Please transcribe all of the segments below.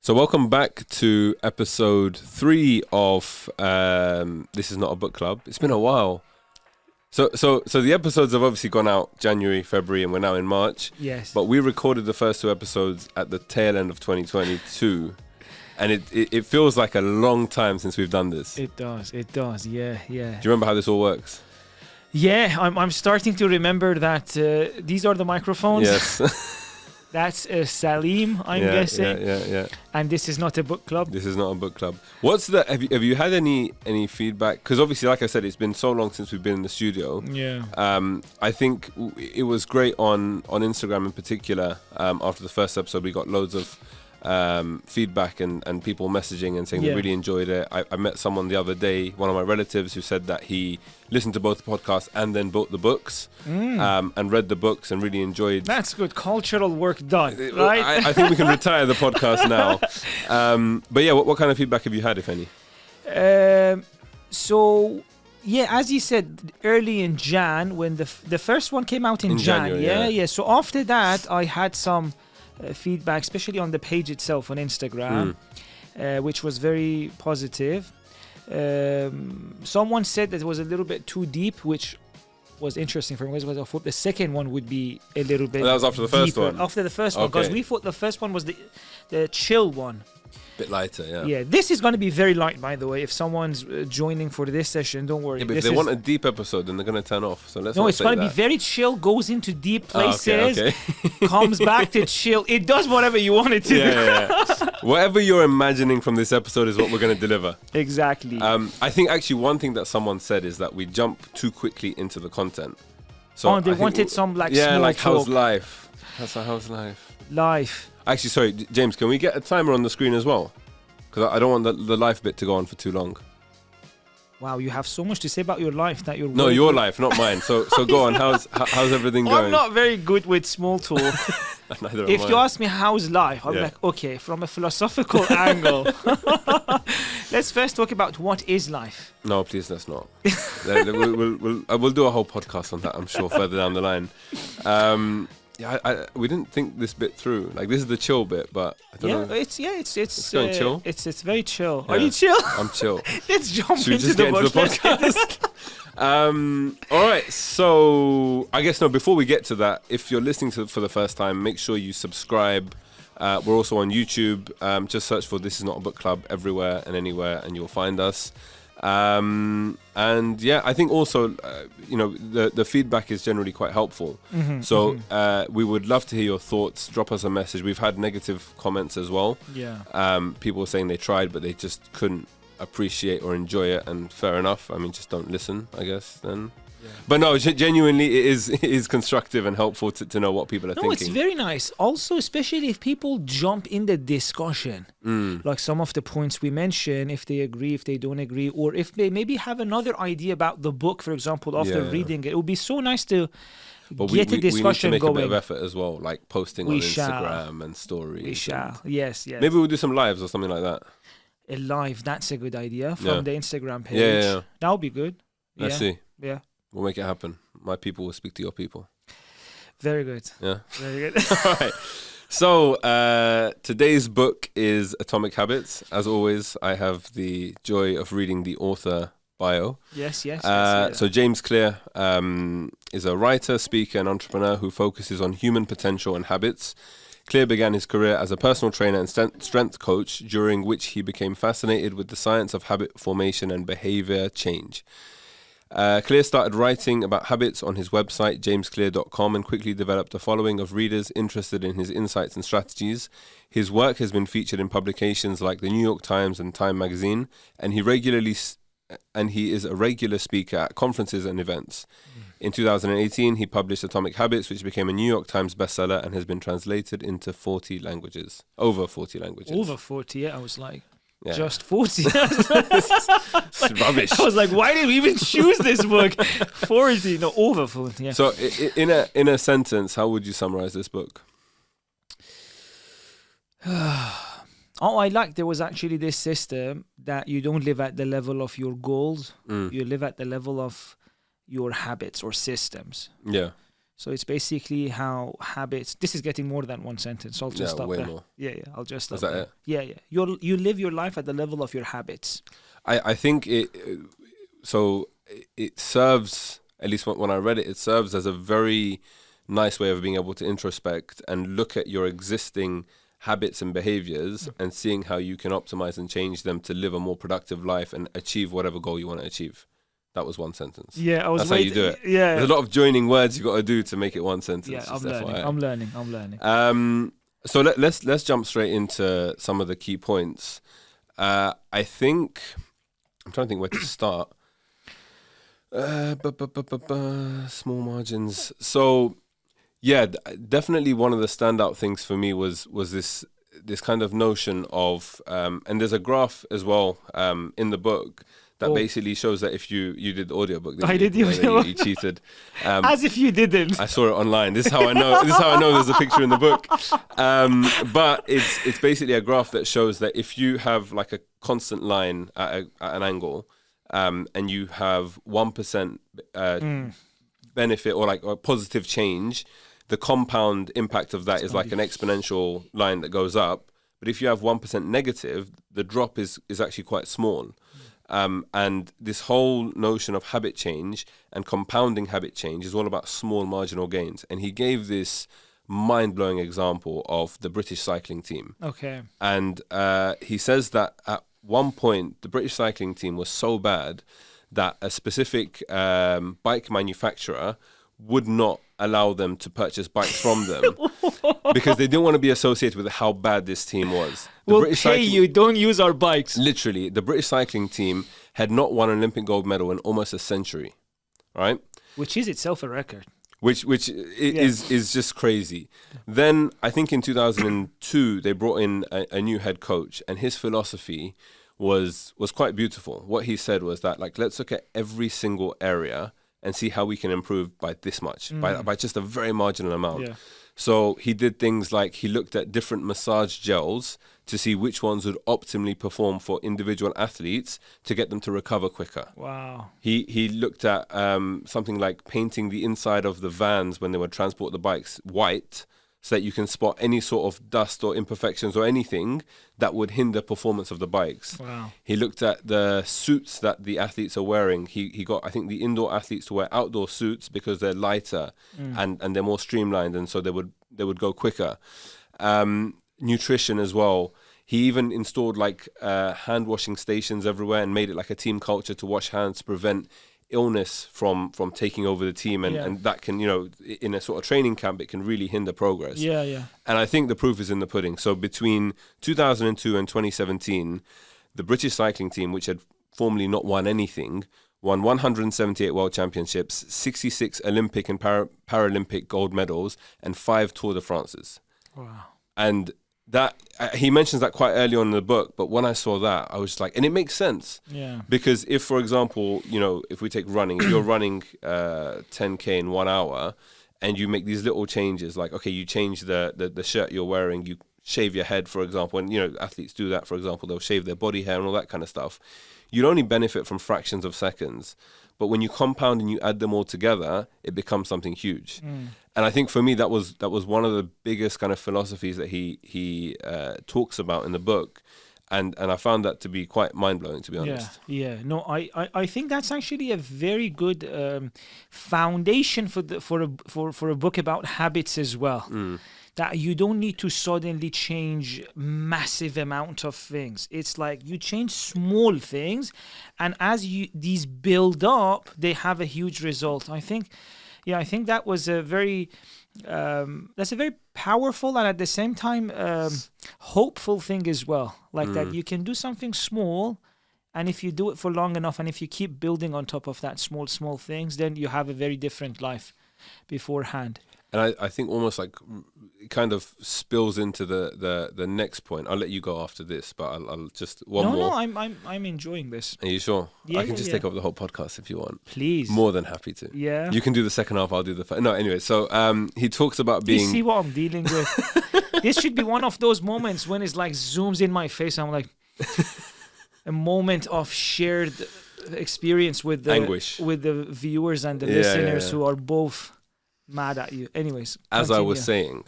So welcome back to episode 3 of This Is Not a Book Club. It's been a while. So the episodes have obviously gone out January, February, and we're now in March. Yes. But we recorded the first 2 episodes at the tail end of 2022. And it feels like a long time since we've done this. It does, yeah. Do you remember how this all works? Yeah, I'm starting to remember that these are the microphones. Yes. That's Salim, I'm guessing. Yeah. And this is not a book club. This is not a book club. Have you had any feedback? Because obviously, like I said, it's been so long since we've been in the studio. Yeah. I think it was great on Instagram in particular. After the first episode, we got loads of feedback and people messaging and saying they really enjoyed it. I met someone the other day, one of my relatives, who said that he listened to both the podcasts and then bought the books and read the books and really enjoyed. That's good cultural work done, right? I think we can retire the podcast now. But yeah, what kind of feedback have you had, if any? So yeah, as you said, early in Jan, when the first one came out in January, yeah. So after that, I had some feedback, especially on the page itself on Instagram, which was very positive. Someone said that it was a little bit too deep, which was interesting for me because I thought the second one would be a little bit. That was after the first one. After the first one, because we thought the first one was the chill one. Bit lighter, yeah. Yeah, this is going to be very light, by the way. If someone's joining for this session, don't worry. Yeah, but if they want a deep episode, then they're going to turn off. So let's. No, it's going to be very chill. Goes into deep places. Okay. Comes back to chill. It does whatever you want it to. Yeah. Whatever you're imagining from this episode is what we're going to deliver. Exactly. I think actually one thing that someone said is that we jump too quickly into the content. So they wanted some small like talk. how's life? How's life? Life. Actually, sorry, James, can we get a timer on the screen as well? Because I don't want the life bit to go on for too long. Wow, you have so much to say about your life that you're. No, your life, not mine. So go on. How's everything going? I'm not very good with small talk. Neither am If I. you ask me how's life, I'm like, okay, from a philosophical angle. Let's first talk about what is life. No, please, let's not. We'll do a whole podcast on that, I'm sure, further down the line. We didn't think this bit through. Like, this is the chill bit, but I don't know. It's going chill. It's very chill. Yeah. Are you chill? I'm chill. Let's jump Should we into just get into the podcast? All right. So I guess before we get to that, if you're listening to it for the first time, make sure you subscribe. We're also on YouTube. Just search for This Is Not a Book Club everywhere and anywhere, and you'll find us. And yeah, I think also, the feedback is generally quite helpful. We would love to hear your thoughts. Drop us a message. We've had negative comments as well. Yeah. People saying they tried, but they just couldn't appreciate or enjoy it. And fair enough. I mean, just don't listen, I guess, then. Yeah. But no, genuinely, it is constructive and helpful to know what people are thinking. No, it's very nice. Also, especially if people jump in the discussion, like some of the points we mentioned, if they agree, if they don't agree, or if they maybe have another idea about the book, for example, after reading it. It would be so nice to get a discussion we need to make going. A bit of effort as well, like posting on Instagram and stories. We shall. Yes. Maybe we'll do some lives or something like that. A live, that's a good idea from the Instagram page. Yeah. That would be good. Let's see. Yeah. We'll make it happen. My people will speak to your people. Very good. Yeah. Very good. All right. So today's book is Atomic Habits. As always, I have the joy of reading the author bio. Yes. So James Clear is a writer, speaker, and entrepreneur who focuses on human potential and habits. Clear began his career as a personal trainer and strength coach, during which he became fascinated with the science of habit formation and behavior change. Clear started writing about habits on his website, jamesclear.com, and quickly developed a following of readers interested in his insights and strategies. His work has been featured in publications like the New York Times and Time magazine, and he is a regular speaker at conferences and events. In 2018, he published Atomic Habits, which became a New York Times bestseller and has been translated into 40 languages. Over 40 languages. Over 40, yeah. I was like, yeah. Just 40. It's rubbish. I was like, why did we even choose this book? 40, no, over 40, yeah. So in a sentence, how would you summarize this book? I like there was actually this system that you don't live at the level of your goals. You live at the level of your habits or systems. Yeah. So it's basically how habits. This is getting more than one sentence. I'll just stop way there. more. Yeah, I'll just stop Is that there. it? Yeah. You live your life at the level of your habits. I think it serves, at least when I read it, it serves as a very nice way of being able to introspect and look at your existing habits and behaviors and seeing how you can optimize and change them to live a more productive life and achieve whatever goal you want to achieve. That was one sentence. Yeah, That's how you do it. Yeah, there's a lot of joining words you got to do to make it one sentence. Yeah, I'm FYI. learning. So let's jump straight into some of the key points. I think I'm trying to think where to start. Small margins. So yeah, definitely one of the standout things for me was this kind of notion of and there's a graph as well in the book that basically shows that if you did the audiobook, I did. You cheated. As if you didn't. I saw it online. This is how I know. This is how I know there's a picture in the book. But it's basically a graph that shows that if you have like a constant line at an angle, and you have 1% benefit or like a positive change, the compound impact of that is like an exponential line that goes up. But if you have 1% negative, the drop is actually quite small. And this whole notion of habit change and compounding habit change is all about small marginal gains. And he gave this mind-blowing example of the British cycling team. Okay. And he says that at one point, the British cycling team was so bad that a specific bike manufacturer would not allow them to purchase bikes from them because they didn't want to be associated with how bad this team was. We'll pay you, don't use our bikes. Literally, the British cycling team had not won an Olympic gold medal in almost a century, right? Which is itself a record. Which is just crazy. Then I think in 2002 they brought in a new head coach, and his philosophy was quite beautiful. What he said was that, like, let's look at every single area and see how we can improve by this much, by just a very marginal amount. Yeah. So he did things like he looked at different massage gels to see which ones would optimally perform for individual athletes to get them to recover quicker. Wow. He looked at something like painting the inside of the vans when they would transport the bikes white, so that you can spot any sort of dust or imperfections or anything that would hinder performance of the bikes. Wow. He looked at the suits that the athletes are wearing. He got, I think, the indoor athletes to wear outdoor suits because they're lighter and they're more streamlined, and so they would go quicker. Nutrition as well. He even installed like hand washing stations everywhere and made it like a team culture to wash hands to prevent illness from taking over the team, and that can, in a sort of training camp, it can really hinder progress. And I think the proof is in the pudding. So between 2002 and 2017, the British cycling team, which had formerly not won anything, won 178 world championships, 66 Olympic and Paralympic gold medals, and 5 Tour de France's. Wow. And that he mentions that quite early on in the book, but when I saw that, I was just like, and it makes sense. Yeah. Because if, for example, if we take running, if you're running 10K in 1 hour, and you make these little changes, like, okay, you change the shirt you're wearing, you shave your head, for example, and athletes do that, for example, they'll shave their body hair and all that kind of stuff. You'd only benefit from fractions of seconds. But when you compound and you add them all together, it becomes something huge. And I think for me, that was one of the biggest kind of philosophies that he talks about in the book. And I found that to be quite mind-blowing, to be honest. Yeah. No, I think that's actually a very good foundation for a book about habits as well. That you don't need to suddenly change massive amount of things. It's like you change small things, and as these build up, they have a huge result. I think that was a very that's a very powerful and at the same time hopeful thing as well. Like that you can do something small, and if you do it for long enough, and if you keep building on top of that small things, then you have a very different life beforehand. And I think almost like it kind of spills into the next point. I'll let you go after this, but I'll just more. No, I'm enjoying this. Are you sure? Yeah, I can just take over the whole podcast if you want. Please. More than happy to. Yeah. You can do the second half. I'll do the first. No, anyway. So he talks about being. You see what I'm dealing with? This should be one of those moments when it's like zooms in my face. I'm like a moment of shared experience with the anguish with the viewers and the listeners who are both mad at you. Anyways, as I was continue.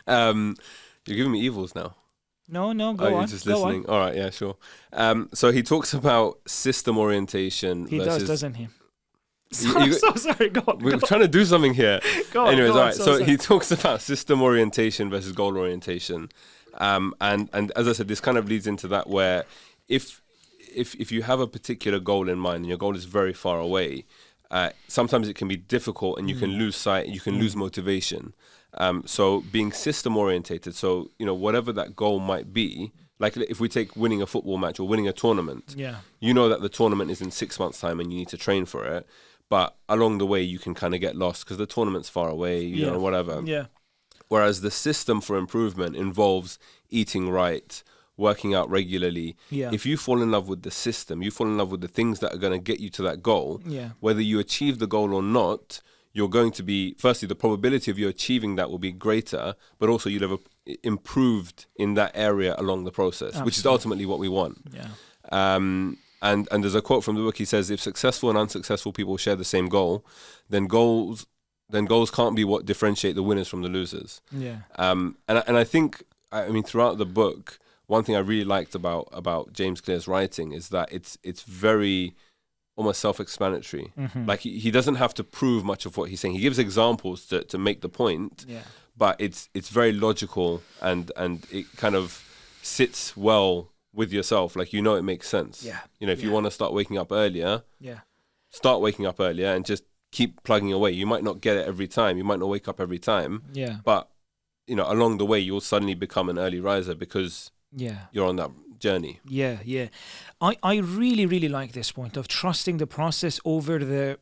saying, you're giving me evils now. No, Oh, go you're on. just Go on. listening. All right, yeah, sure. So he talks about system orientation He versus. does, doesn't he? You- I'm so sorry. Go on. We're trying to do something here. Go on. Anyways, Go all on, right. so So sorry. he talks about system orientation versus goal orientation, and as I said, this kind of leads into that where if you have a particular goal in mind and your goal is very far away, sometimes it can be difficult and you can lose sight, you can lose motivation. So being system orientated, so whatever that goal might be, like if we take winning a football match or winning a tournament, Yeah. you know that the tournament is in 6 months' time and you need to train for it. But along the way, you can kind of get lost because the tournament's far away, whatever. Yeah. Whereas the system for improvement involves eating right, working out regularly. Yeah. If you fall in love with the system, you fall in love with the things that are going to get you to that goal, Yeah. whether you achieve the goal or not, you're going to be, firstly, the probability of you achieving that will be greater, but also you'll have improved in that area along the process, which is Absolutely. ultimately what we want. Yeah. And there's a quote from the book. He says, if successful and unsuccessful people share the same goal, then goals can't be what differentiate the winners from the losers. Yeah. And I think, throughout the book, one thing I really liked about James Clear's writing is that it's very almost self-explanatory. Mm-hmm. Like he doesn't have to prove much of what he's saying. He gives examples to make the point, Yeah. but it's very logical and it kind of sits well with yourself. Like, it makes sense. Yeah. If you want to start waking up earlier, Yeah. start waking up earlier and just keep plugging away. You might not get it every time. You might not wake up every time. Yeah. But, along the way, you'll suddenly become an early riser because Yeah. you're on that journey. Yeah, yeah. I really, really like this point of trusting the process over the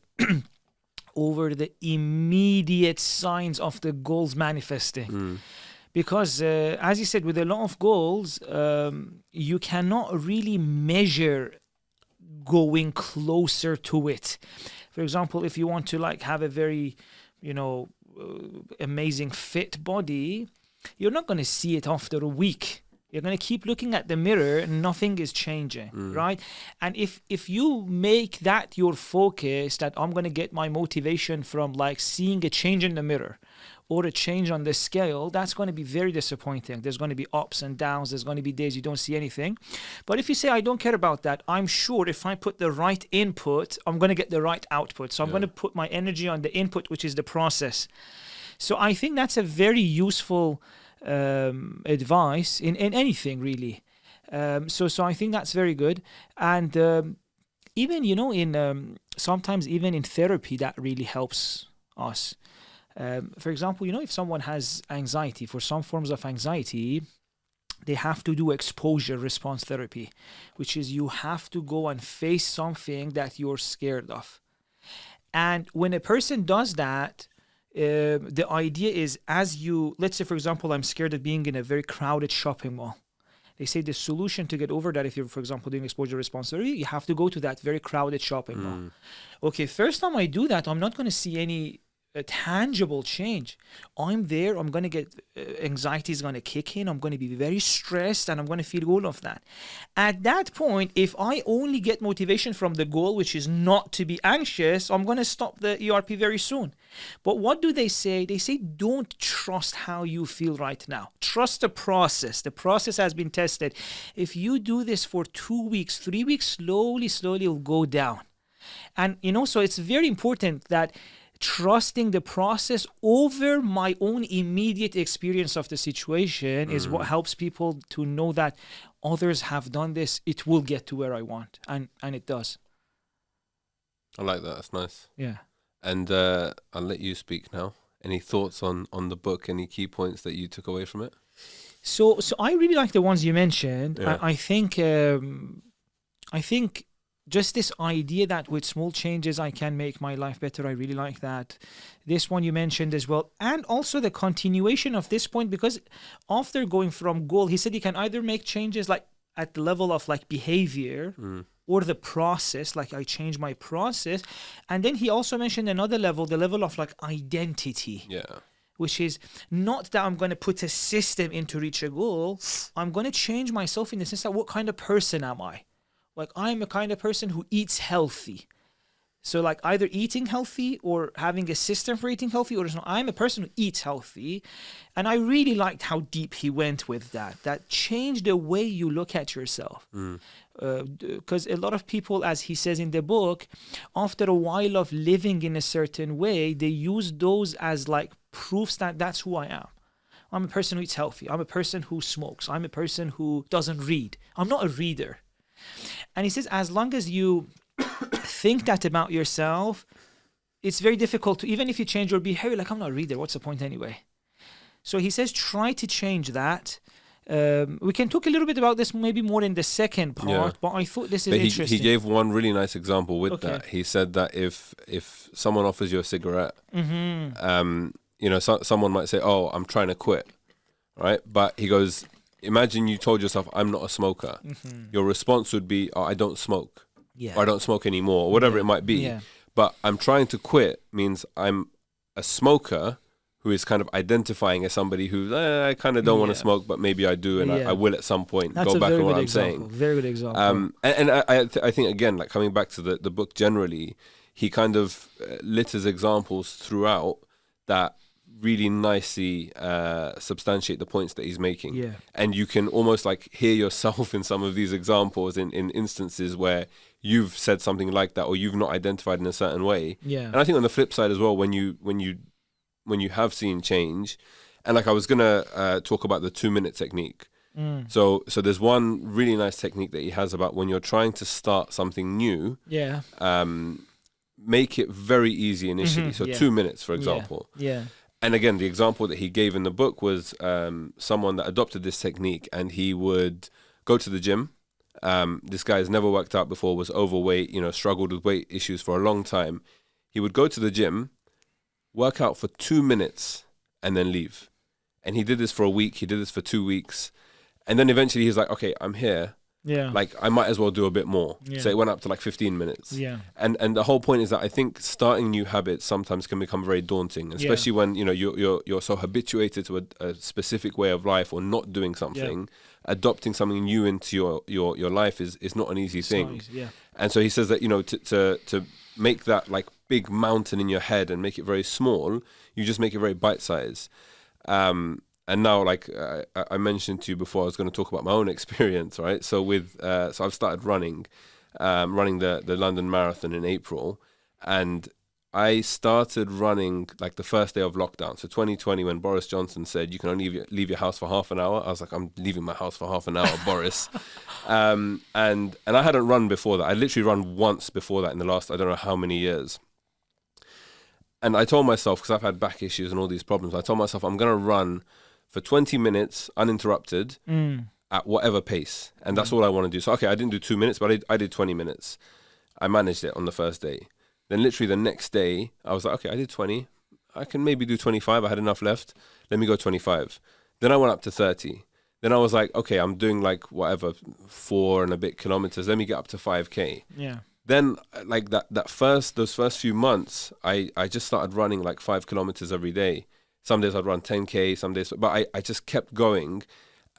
over the immediate signs of the goals manifesting. Because as you said, with a lot of goals, you cannot really measure going closer to it. For example, if you want to have a very, amazing fit body, you're not going to see it after a week. You're going to keep looking at the mirror and nothing is changing, right? And if you make that your focus, that I'm going to get my motivation from seeing a change in the mirror or a change on the scale, that's going to be very disappointing. There's going to be ups and downs. There's going to be days you don't see anything. But if you say, I don't care about that, I'm sure if I put the right input, I'm going to get the right output. So I'm going to put my energy on the input, which is the process. So I think that's a very useful advice in anything really. So I think that's very good. And even in sometimes even in therapy, that really helps us. For example, if someone has anxiety, for some forms of anxiety, they have to do exposure response therapy, which is you have to go and face something that you're scared of. And when a person does that, the idea is, let's say, for example, I'm scared of being in a very crowded shopping mall. They say the solution to get over that, if you're, for example, doing exposure response therapy, you have to go to that very crowded shopping mall. Okay, first time I do that, I'm not going to see any tangible change. I'm there, I'm going to get anxiety is going to kick in, I'm going to be very stressed, and I'm going to feel all of that. At that point, if I only get motivation from the goal, which is not to be anxious, I'm going to stop the ERP very soon. But what do they say? They say, don't trust how you feel right now. Trust the process. The process has been tested. If you do this for 2 weeks, 3 weeks, slowly it'll go down. And, so it's very important that trusting the process over my own immediate experience of the situation is what helps people to know that others have done this. It will get to where I want. And it does. I like that. That's nice. Yeah. And I'll let you speak now. Any thoughts on the book? Any key points that you took away from it? So I really like the ones you mentioned. Yeah. I think just this idea that with small changes I can make my life better. I really like that. This one you mentioned as well. And also the continuation of this point, because after going from goal, he said you can either make changes at the level of behavior or the process, I change my process. And then he also mentioned another level, the level of identity. Yeah. Which is not that I'm going to put a system in to reach a goal. I'm going to change myself in the sense that what kind of person am I? I'm a kind of person who eats healthy. So like either eating healthy or having a system for eating healthy, or I'm a person who eats healthy. And I really liked how deep he went with that. That changed the way you look at yourself. Because a lot of people, as he says in the book, after a while of living in a certain way, they use those as like proofs that that's who I am. I'm a person who eats healthy. I'm a person who smokes. I'm a person who doesn't read. I'm not a reader. And he says, as long as you think that about yourself, it's very difficult to, even if you change your behavior, like, I'm not a reader, what's the point anyway? So he says, try to change that. We can talk a little bit about this maybe more in the second part, but I thought this is interesting. He gave one really nice example with that. He said that if someone offers you a cigarette, someone might say, oh, I'm trying to quit, right? But he goes, imagine you told yourself, I'm not a smoker. Your response would be, oh, I don't smoke. Or I don't smoke anymore, or whatever it might be. But I'm trying to quit means I'm a smoker who is kind of identifying as somebody who I kind of don't want to smoke, but maybe I do, and I will at some point. That's go back on what I'm example. saying. Very good example. And I think, again, like coming back to the book generally, he kind of litters examples throughout that really nicely substantiate the points that he's making. And you can almost like hear yourself in some of these examples in instances where you've said something like that, or you've not identified in a certain way. And I think on the flip side as well, when you have seen change, and like I was gonna talk about the 2-minute technique. So there's one really nice technique that he has about when you're trying to start something new. Make it very easy initially. 2 minutes, for example. And again, the example that he gave in the book was someone that adopted this technique, and he would go to the gym. This guy has never worked out before, was overweight, struggled with weight issues for a long time. He would go to the gym, work out for 2 minutes, and then leave. And he did this for a week. He did this for 2 weeks. And then eventually he's like, okay, I'm here. Like, I might as well do a bit more. So it went up to like 15 minutes. And the whole point is that I think starting new habits sometimes can become very daunting, especially when, you're so habituated to a specific way of life, or not doing something. Adopting something new into your life is not an easy thing. And so he says that, to make that like big mountain in your head and make it very small, you just make it very bite-sized. And now, like I mentioned to you before, I was going to talk about my own experience, right? So so I've started running the London Marathon in April, and I started running like the first day of lockdown. So 2020, when Boris Johnson said you can only leave your house for half an hour, I was like, I'm leaving my house for half an hour, Boris. And I hadn't run before that. I literally run once before that in the last, I don't know how many years. And I told myself, because I've had back issues and all these problems, I told myself I'm going to run for 20 minutes uninterrupted at whatever pace. And that's all I want to do. So, okay, I didn't do 2 minutes, but I did 20 minutes. I managed it on the first day. Then literally the next day, I was like, okay, I did 20. I can maybe do 25. I had enough left. Let me go 25. Then I went up to 30. Then I was like, okay, I'm doing like whatever, 4 and a bit kilometers. Let me get up to 5K. Then like those first few months, I just started running like 5 kilometers every day. Some days I'd run 10K, some days, but I just kept going.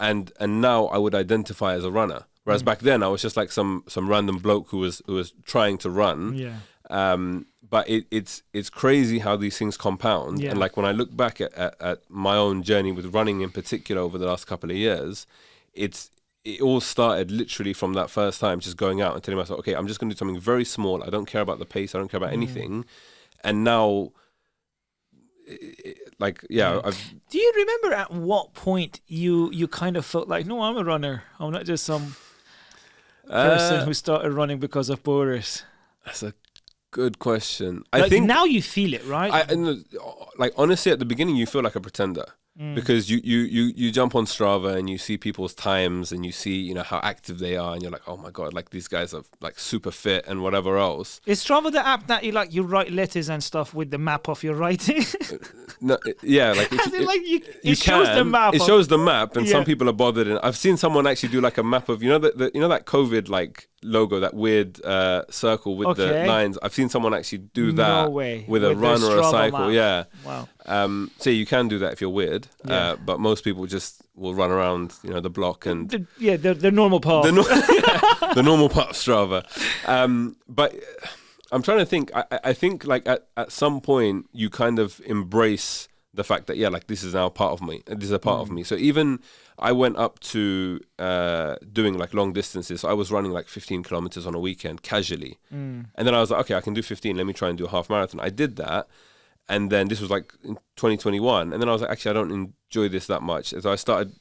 And now I would identify as a runner. Whereas back then I was just like some random bloke who was trying to run. But it's crazy how these things compound. And like when I look back at my own journey with running in particular over the last couple of years, it all started literally from that first time, just going out and telling myself, okay, I'm just going to do something very small. I don't care about the pace. I don't care about anything. And now, do you remember at what point you kind of felt like, no, I'm a runner. I'm not just some person who started running because of Boris? That's a good question. Like, I think now you feel it, right? Like honestly, at the beginning, you feel like a pretender. Because you jump on Strava and you see people's times and you see how active they are, and you're like, oh my god, like these guys are like super fit and whatever else. Is Strava the app that you write letters and stuff with the map of your writing? No, yeah, like it shows the map. It shows the map, and some people are bothered. And I've seen someone actually do like a map of that COVID like logo, that weird circle with the lines. I've seen someone actually do that with a run or a cycle. Map. Yeah. Wow. So you can do that if you're weird, but most people just will run around, the block and the normal path. The normal part of Strava. But I'm trying to think. I think like at some point you kind of embrace the fact that, yeah, like this is now part of me. This is a part of me. So even I went up to doing like long distances. So I was running like 15 kilometers on a weekend casually. And then I was like, okay, I can do 15. Let me try and do a half marathon. I did that. And then this was like in 2021. And then I was like, actually, I don't enjoy this that much. So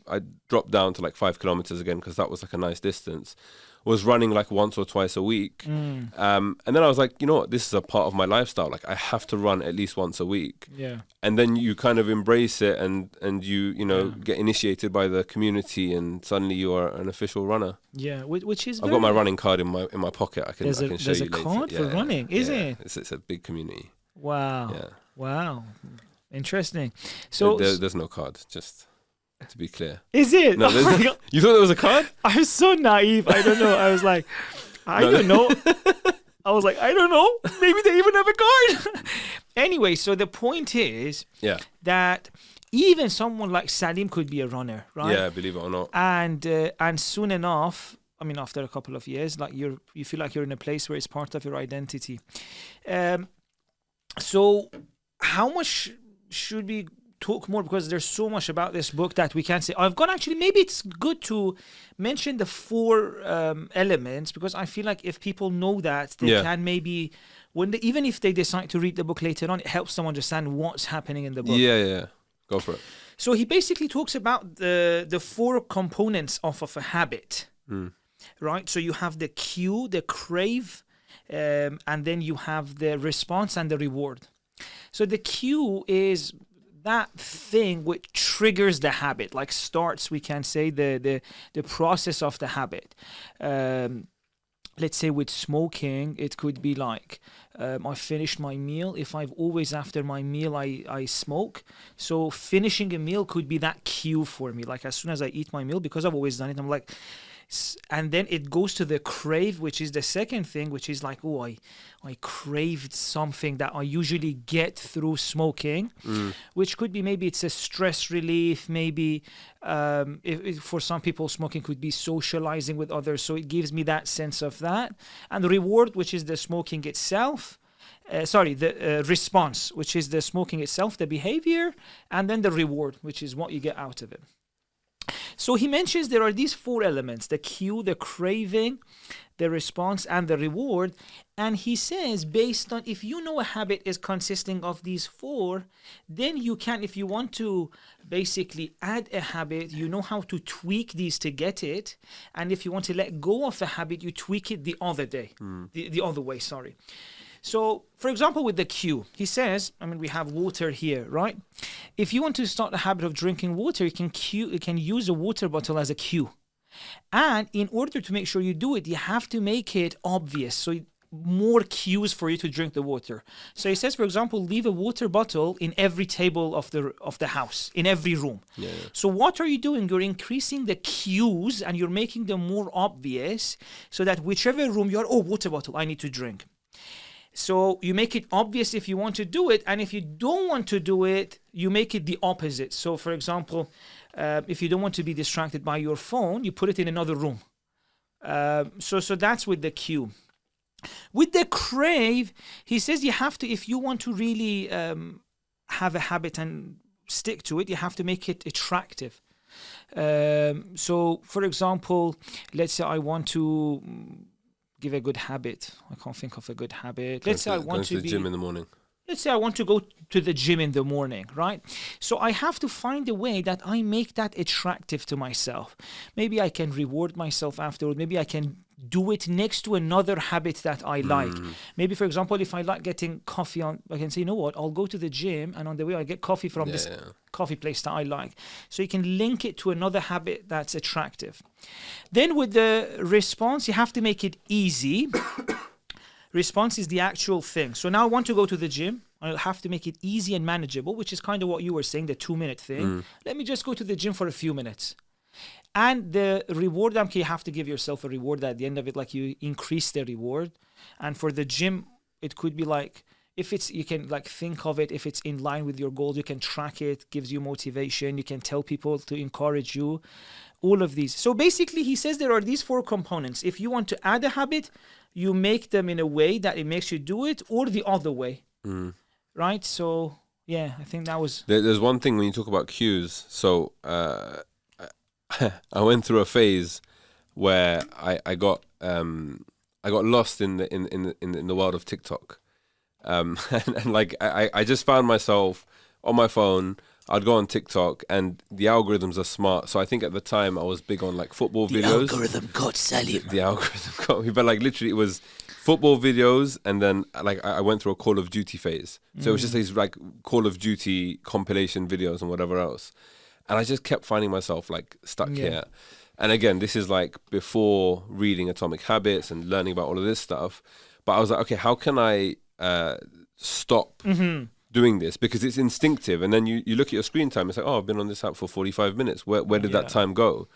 I dropped down to like 5 kilometers again because that was like a nice distance. Was running like once or twice a week. And then I was like, you know what, this is a part of my lifestyle. Like I have to run at least once a week. Yeah. And then you kind of embrace it and you know, get initiated by the community and suddenly you are an official runner. Yeah, which is I've got my running card in my pocket. I can show you later. There's a card for running, is it? It's a big community. Wow. Yeah. Wow. Interesting. So there's no card, just to be clear. Is it? No, you thought there was a card? I was so naive. I don't know. I was like, I don't know. I was like, I don't know. Maybe they even have a card. Anyway, so the point is that even someone like Salim could be a runner, right? Yeah, believe it or not. And soon enough, I mean, after a couple of years, like you feel like you're in a place where it's part of your identity. So how much should we talk more? Because there's so much about this book that we can't say. I've gone actually, maybe it's good to mention the 4 elements, because I feel like if people know that, they can maybe, even if they decide to read the book later on, it helps them understand what's happening in the book. Yeah. Go for it. So he basically talks about the 4 components of a habit, right? So you have the cue, the crave, and then you have the response and the reward. So the cue is that thing which triggers the habit, like starts, we can say, the process of the habit. Let's say with smoking, it could be like, I finished my meal. If I've always after my meal, I smoke. So finishing a meal could be that cue for me. Like as soon as I eat my meal, because I've always done it, I'm like, and then it goes to the crave, which is the second thing, which is like, oh, I craved something that I usually get through smoking, which could be, maybe it's a stress relief, maybe if for some people smoking could be socializing with others, so it gives me that sense of that. And the reward, which is the smoking itself, the response, which is the smoking itself, the behavior, and then the reward, which is what you get out of it. So he mentions there are these 4 elements: the cue, the craving, the response, and the reward. And he says, based on, if you know a habit is consisting of these 4, then you can, if you want to basically add a habit, you know how to tweak these to get it. And if you want to let go of a habit, you tweak it the other way. So, for example, with the cue, he says, I mean, we have water here, right? If you want to start a habit of drinking water, you can use a water bottle as a cue. And in order to make sure you do it, you have to make it obvious. So more cues for you to drink the water. So he says, for example, leave a water bottle in every table of the house, in every room. Yeah. So what are you doing? You're increasing the cues and you're making them more obvious, so that whichever room you are, water bottle, I need to drink. So you make it obvious if you want to do it, and if you don't want to do it, you make it the opposite. So, for example, if you don't want to be distracted by your phone, you put it in another room. So that's with the cue. With the crave, he says you have to, if you want to really have a habit and stick to it, you have to make it attractive. So, for example, let's say I want to give a good habit. I can't think of a good habit. Let's say I want to the gym in the morning. Let's say I want to go to the gym in the morning, right? So I have to find a way that I make that attractive to myself. Maybe I can reward myself afterward. Maybe I can do it next to another habit that I like. Maybe, for example, if I like getting coffee I can say, you know what, I'll go to the gym and on the way I get coffee from this coffee place that I like. So you can link it to another habit that's attractive. Then with the response, you have to make it easy. Response is the actual thing. So now I want to go to the gym. I'll have to make it easy and manageable, which is kind of what you were saying, the 2-minute thing. Let me just go to the gym for a few minutes. And the reward, you have to give yourself a reward at the end of it, like you increase the reward. And for the gym, it could be like, if it's, you can like think of it, if it's in line with your goals, you can track it, gives you motivation, you can tell people to encourage you, all of these. So basically he says there are these 4 components. If you want to add a habit, you make them in a way that it makes you do it, or the other way. Right? So yeah, I think that was... There's one thing when you talk about cues. So I went through a phase where I got lost in the world of TikTok, and like I just found myself on my phone. I'd go on TikTok, and the algorithms are smart. So I think at the time I was big on like football videos. The algorithm got Salim. The algorithm got me, but like literally it was football videos, and then like I went through a Call of Duty phase. So it was just these like Call of Duty compilation videos and whatever else. And I just kept finding myself like stuck here. And again, this is like before reading Atomic Habits and learning about all of this stuff. But I was like, okay, how can I stop doing this? Because it's instinctive. And then you look at your screen time, it's like, oh, I've been on this app for 45 minutes. Where did that time go?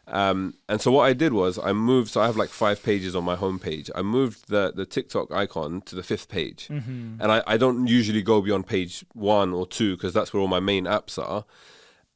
And so what I did was I moved, so I have like 5 pages on my homepage. I moved the TikTok icon to the 5th page. And I don't usually go beyond page 1 or 2 because that's where all my main apps are.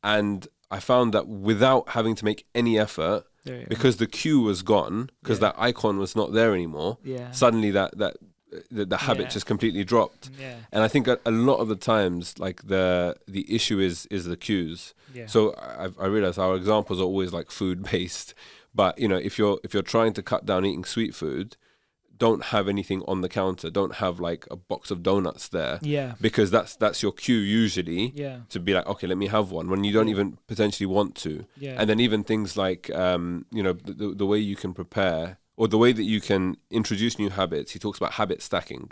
And I found that without having to make any effort, because the cue was gone, because that icon was not there anymore, suddenly the habit just completely dropped. And I think a lot of the times, like the issue is the cues. So I realized our examples are always like food based, but you know, if you're trying to cut down eating sweet food, don't have anything on the counter. Don't have like a box of donuts there. Because that's your cue usually to be like, okay, let me have one when you don't even potentially want to. And then even things like, you know, the way you can prepare or the way that you can introduce new habits. He talks about habit stacking.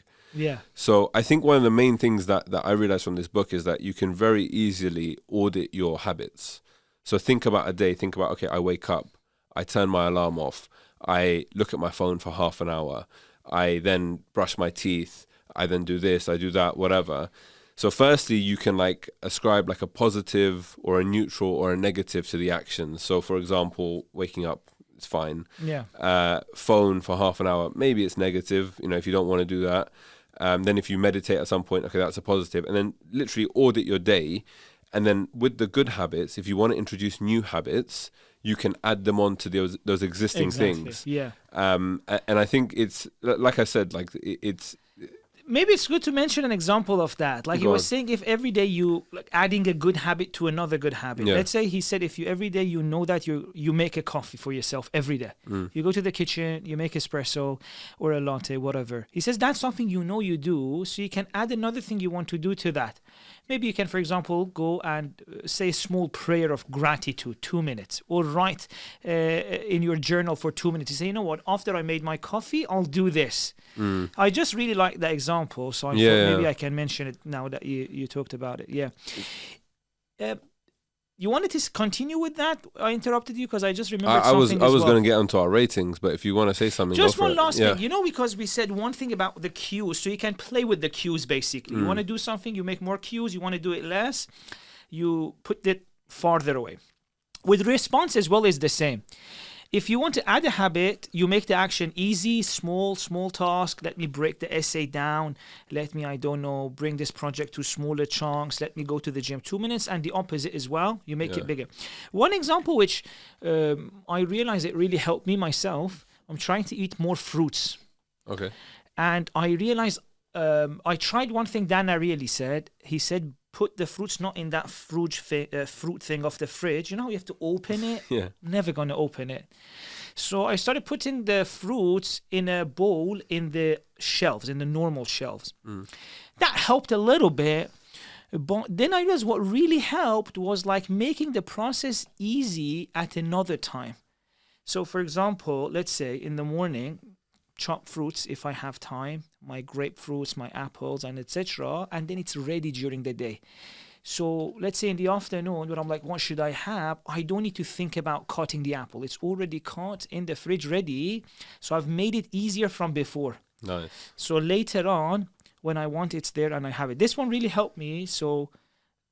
So I think one of the main things that I realized from this book is that you can very easily audit your habits. So think about a day, think about, okay, I wake up, I turn my alarm off, I look at my phone for half an hour, I then brush my teeth, I then do this, I do that, whatever. So firstly, you can like ascribe like a positive or a neutral or a negative to the action. So for example, waking up, it's fine. Phone for half an hour, maybe it's negative, you know, if you don't want to do that. Then if you meditate at some point, okay, that's a positive. And then literally audit your day. And then with the good habits, if you want to introduce new habits, you can add them on to those existing things. And I think it's, like I said, like it's... Maybe it's good to mention an example of that. Like he was saying, if every day you like adding a good habit to another good habit. Let's say he said, if you every day you know that you make a coffee for yourself every day. You go to the kitchen, you make espresso or a latte, whatever. He says that's something you know you do, so you can add another thing you want to do to that. Maybe you can, for example, go and say a small prayer of gratitude, 2 minutes, or write in your journal for 2 minutes. You say, you know what, after I made my coffee, I'll do this. I just really like that example, so I thought maybe I can mention it now that you talked about it. You wanted to continue with that? I interrupted you because I just remembered something I was going to get onto our ratings, but if you want to say something, just one last thing. You know, because we said one thing about the cues, so you can play with the cues basically. You want to do something, you make more cues. You want to do it less, you put it farther away. With response as well is the same. If you want to add a habit, you make the action easy, small task. Let me break the essay down. Let me, I don't know, bring this project to smaller chunks. Let me go to the gym 2 minutes, and the opposite as well. You make it bigger. One example which I realized it really helped me myself, I'm trying to eat more fruits. Okay. And I realized I tried one thing Dan Ariely said. He said, put the fruits not in that fruit thing of the fridge. You know, you have to open it. Never going to open it. So I started putting the fruits in a bowl in the shelves, in the normal shelves. That helped a little bit. But then I realized what really helped was like making the process easy at another time. So for example, let's say in the morning, chop fruits if I have time, my grapefruits, my apples, and etc. And then it's ready during the day. So let's say in the afternoon when I'm like, what should I have? I don't need to think about cutting the apple. It's already cut in the fridge ready. So I've made it easier from before. Nice. So later on, when I want it's there and I have it. This one really helped me. So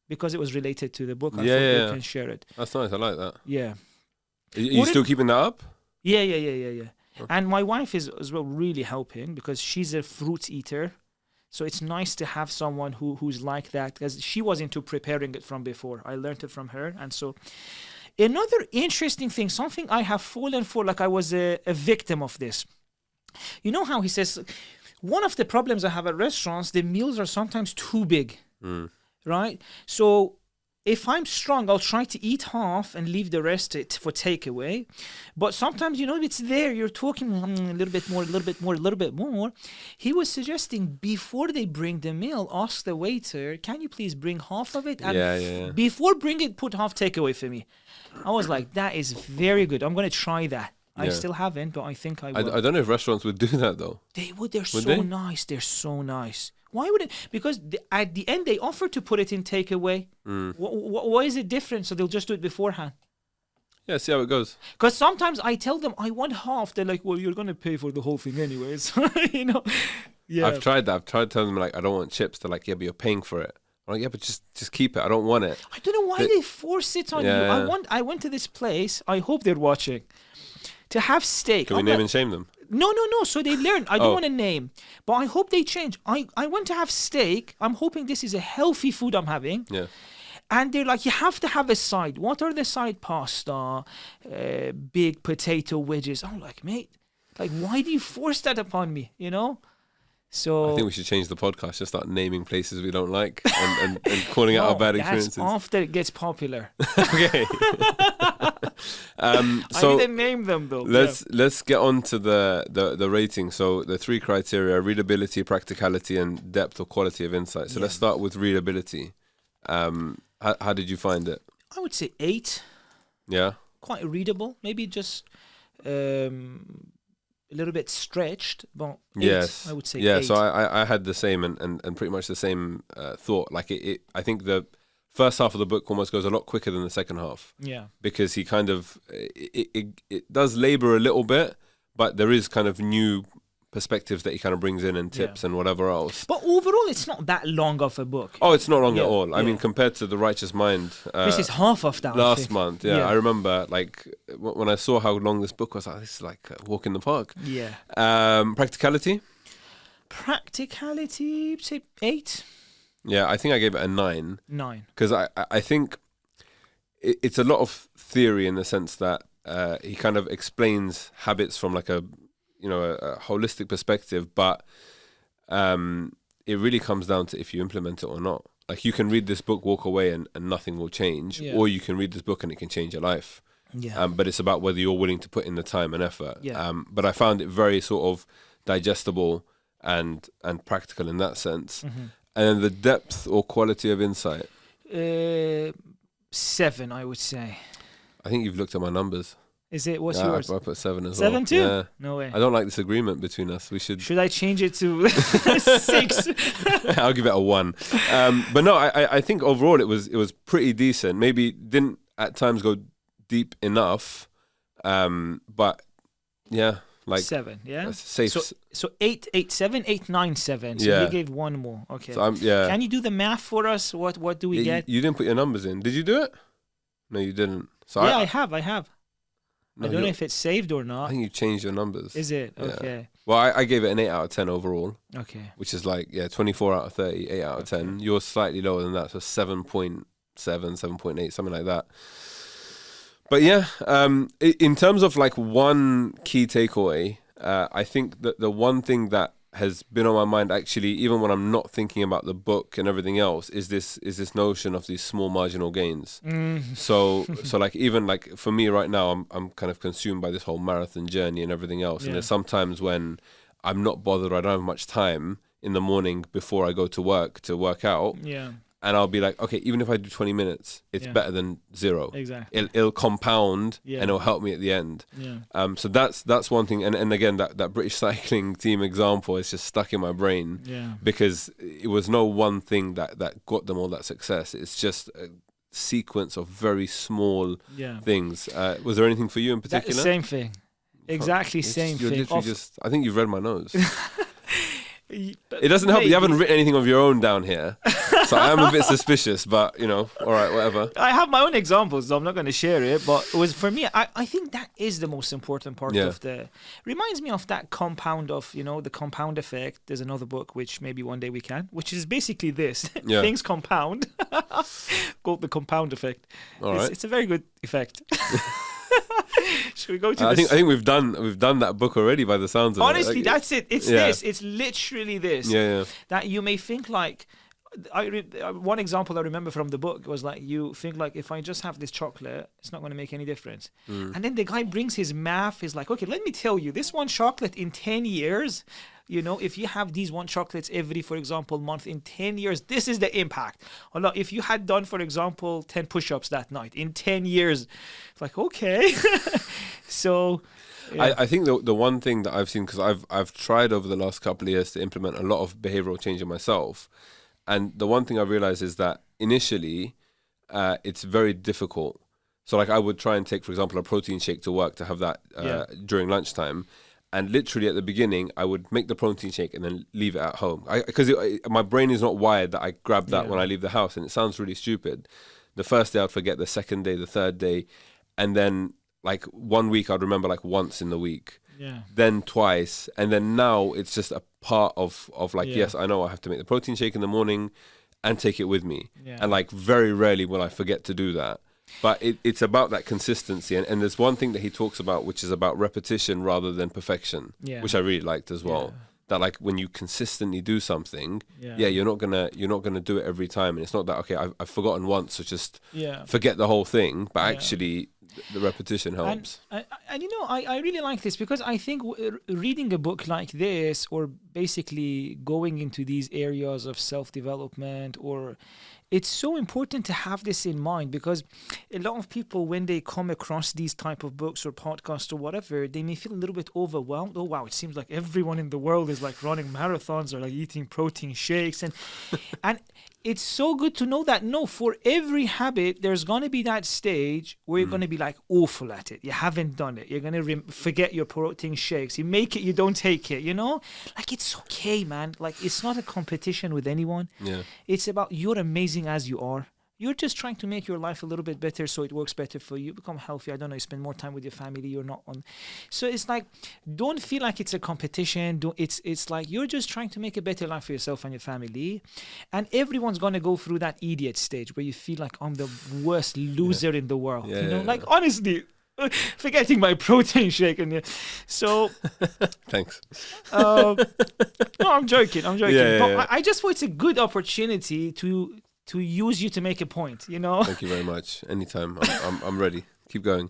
because it was related to the book, I thought you can share it. That's nice. I like that. Yeah. Are you still keeping that up? Yeah. And my wife is as well really helping because she's a fruit eater. So it's nice to have someone who's like that, because she was into preparing it from before. I learned it from her. And so another interesting thing, something I have fallen for, like I was a victim of this. You know how he says, one of the problems I have at restaurants, the meals are sometimes too big, right? So if I'm strong, I'll try to eat half and leave the rest for takeaway. But sometimes, it's there. You're talking a little bit more, a little bit more, a little bit more. He was suggesting before they bring the meal, ask the waiter, can you please bring half of it? And before bring it, put half takeaway for me. I was like, that is very good. I'm going to try that. I still haven't, but I think I will. I don't know if restaurants would do that, though. They would. They're so nice. They're so nice. Why would it? Because at the end, they offer to put it in takeaway. Why is it different? So they'll just do it beforehand. Yeah, see how it goes. Because sometimes I tell them I want half. They're like, well, you're going to pay for the whole thing anyways. Yeah. I've tried that. I've tried telling them, like, I don't want chips. They're like, yeah, but you're paying for it. I'm like, yeah, but just keep it. I don't want it. I don't know why they force it on you. I went to this place. I hope they're watching. To have steak. Can we name and shame them? No. So they learn. I don't want to name, but I hope they change. I went to have steak. I'm hoping this is a healthy food I'm having. Yeah. And they're like, you have to have a side. What are the side? Pasta, big potato wedges. I'm like, mate, like, why do you force that upon me? So I think we should change the podcast. Just start naming places we don't like and calling out our bad experiences. That's after it gets popular. Okay. So I didn't name them though. Let's get on to the rating. So the 3 criteria: readability, practicality, and depth or quality of insight. So let's start with readability. How did you find it? I would say 8. Yeah. Quite readable. Maybe just a little bit stretched, but 8, I would say 8. So I had the same and pretty much the same thought. Like I think the first half of the book almost goes a lot quicker than the second half. Yeah. Because he kind of it does labor a little bit, but there is kind of new perspectives that he kind of brings in and tips and whatever else. But overall, it's not that long of a book. Oh, it's not long at all. I mean, compared to The Righteous Mind, this is half of that. Last month, I remember like when I saw how long this book was, this is like a walk in the park. Yeah. Practicality, say 8. Yeah, I think I gave it a 9. 9. Because I think it's a lot of theory in the sense that he kind of explains habits from like a holistic perspective, but it really comes down to if you implement it or not. Like, you can read this book, walk away, and nothing will change, or you can read this book and it can change your life. Yeah. But it's about whether you're willing to put in the time and effort. Yeah. But I found it very sort of digestible and practical in that sense. Mm-hmm. And then the depth or quality of insight. 7, I would say. I think you've looked at my numbers. Is it? What's yours? I put 7 as 7 well. 7 too? Yeah. No way. I don't like this agreement between us. Should I change it to 6? I'll give it a 1. But no, I think overall it was pretty decent. Maybe didn't at times go deep enough. But yeah, like 7. Yeah. That's safe. So 8, 8, 7, 8, 9, 7. So you gave 1 more. Okay. So Can you do the math for us? What do we get? You didn't put your numbers in. Did you do it? No, you didn't. So I have. No, I don't know if it's saved or not. I think you changed your numbers. Is it? Okay. Yeah. Well, I gave it an 8 out of 10 overall. Okay. Which is like, 24 out of 30, 8 out of 10. You're slightly lower than that, so 7.7, 7.8, something like that. But yeah, in terms of like one key takeaway, I think that the one thing that has been on my mind actually, even when I'm not thinking about the book and everything else, is this notion of these small marginal gains. So like, even like for me right now, I'm kind of consumed by this whole marathon journey and everything else. And there's sometimes when I'm not bothered, or I don't have much time in the morning before I go to work out. Yeah. And I'll be like, okay, even if I do 20 minutes, it's better than 0. Exactly. It'll compound and it'll help me at the end. Yeah. So that's one thing. And again, that British cycling team example is just stuck in my brain. Yeah. Because it was no one thing that got them all that success. It's just a sequence of very small things. Was there anything for you in particular? Same thing. Exactly same you're thing. Literally I think you've read my nose. It doesn't help. You haven't written anything of your own down here. So I am a bit suspicious, but all right, whatever. I have my own examples, so I'm not going to share it. But it was for me. I think that is the most important part of the. Reminds me of that compound of the compound effect. There's another book which maybe one day we can, which is basically this: things compound, called the compound effect. All right. It's a very good effect. Should we go to? I think we've done that book already by the sounds of it. Honestly, that's it. It's this. It's literally this. Yeah. That you may think like. One example I remember from the book was like, you think like, if I just have this chocolate, it's not going to make any difference. And then the guy brings his math. He's like, okay, let me tell you, this one chocolate in 10 years, if you have these one chocolates every, for example, month, in 10 years, this is the impact. Or if you had done, for example, 10 push-ups that night in 10 years, it's like, okay. So yeah. I think the one thing that I've seen, because I've tried over the last couple of years to implement a lot of behavioral change in myself. And the one thing I realized is that initially, it's very difficult. So like I would try and take, for example, a protein shake to work to have that during lunchtime. And literally at the beginning, I would make the protein shake and then leave it at home. Because my brain is not wired that I grab that when I leave the house. And it sounds really stupid. The first day I'd forget, the second day, the third day. And then like 1 week I'd remember like once in the week. Yeah. Then twice, and then now it's just a part of like, yes, I know I have to make the protein shake in the morning and take it with me. Yeah. And like very rarely will I forget to do that. But it's about that consistency. And there's one thing that he talks about, which is about repetition rather than perfection, which I really liked as well. Yeah. That like when you consistently do something, you're not gonna do it every time. And it's not that, okay, I've forgotten once, so just forget the whole thing. But actually, the repetition helps. And I really like this, because I think reading a book like this, or basically going into these areas of self-development, or it's so important to have this in mind, because a lot of people, when they come across these type of books or podcasts or whatever, they may feel a little bit overwhelmed. Oh wow, it seems like everyone in the world is like running marathons or like eating protein shakes, and it's so good to know that for every habit there's going to be that stage where you're going to be like awful at it. You haven't done it. You're going to forget your protein shakes. You make it, you don't take it, like it's okay, man. Like it's not a competition with anyone. It's about you're amazing as you are. You're just trying to make your life a little bit better so it works better for you. Become healthy. I don't know, you spend more time with your family. You're not on. So it's like, don't feel like it's a competition. It's like you're just trying to make a better life for yourself and your family. And everyone's going to go through that idiot stage where you feel like I'm the worst loser in the world. Honestly, forgetting my protein shake. So thanks. No, I'm joking. Yeah. I just thought it's a good opportunity to use you to make a point, Thank you very much. Anytime. I'm ready. Keep going.